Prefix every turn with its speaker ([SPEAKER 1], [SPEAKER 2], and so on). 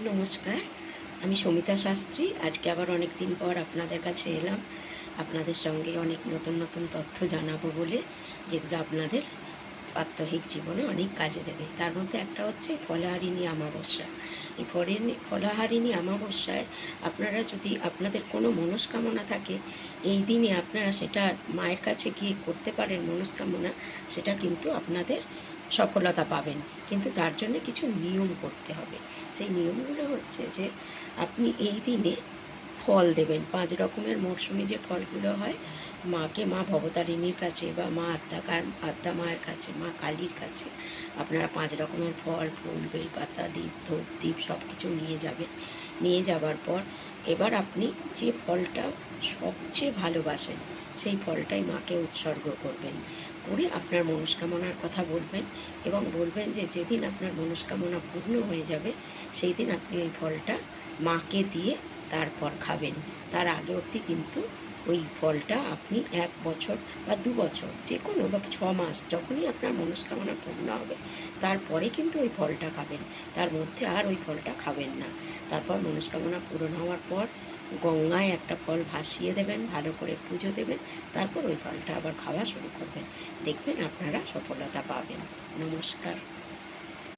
[SPEAKER 1] নমস্কার, আমি সমিতা শাস্ত্রী। আজকে আবার অনেক দিন পর আপনাদের কাছে এলাম। আপনাদের সঙ্গে অনেক নতুন নতুন তথ্য জানাবো বলে, যেগুলো আপনাদের প্রাত্যহিক জীবনে অনেক কাজে দেবে। তার মধ্যে একটা হচ্ছে ফলাহারিণী অমাবস্যা। এই ফলাহারিণী অমাবস্যায় আপনারা যদি আপনাদের কোনো মনস্কামনা থাকে, এই দিনে আপনারা সেটা মায়ের কাছে গিয়ে করতে পারেন মনস্কামনা, সেটা কিন্তু আপনাদের সফলতা পাবেন। কিন্তু তার জন্য কিছু নিয়ম করতে হবে। সেই নিয়মগুলো হচ্ছে যে আপনি এই দিনে ফল দেবেন। 5 রকমের মরশুমি যে ফলগুলো হয়, মা ভবতারিণীর কাছে বা মা আদ্যা মায়ের কাছে, মা কালীর কাছে আপনারা 5 রকমের ফল, ফুল, বেলপাতা, দীপ, ধূপ, দ্বীপ সব কিছু নিয়ে যাবেন। নিয়ে যাবার পর এবার আপনি যে ফলটা সবচেয়ে ভালোবাসেন সেই ফলটাই মাকে উৎসর্গ করবেন। করে আপনার মনস্কামনার কথা বলবেন এবং বলবেন যে যেদিন আপনার মনস্কামনা পূর্ণ হয়ে যাবে সেই দিন আপনি ওই ফলটা মাকে দিয়ে তারপর খাবেন। তার আগে অবধি কিন্তু ওই ফলটা আপনি 1 বছর বা 2 বছর যে কোনো বা 6 মাস যখনই আপনার মনস্কামনা পূর্ণ হবে তারপরে কিন্তু ওই ফলটা খাবেন। তার মধ্যে আর ওই ফলটা খাবেন না। তারপর মনস্কামনা পূরণ হওয়ার পর গঙ্গায় একটা ফল ভাসিয়ে দেবেন, ভালো করে পুজো দেবেন, তারপর ওই ফলটা আবার খাওয়া শুরু করবেন। দেখবেন আপনারা সফলতা পাবেন। নমস্কার।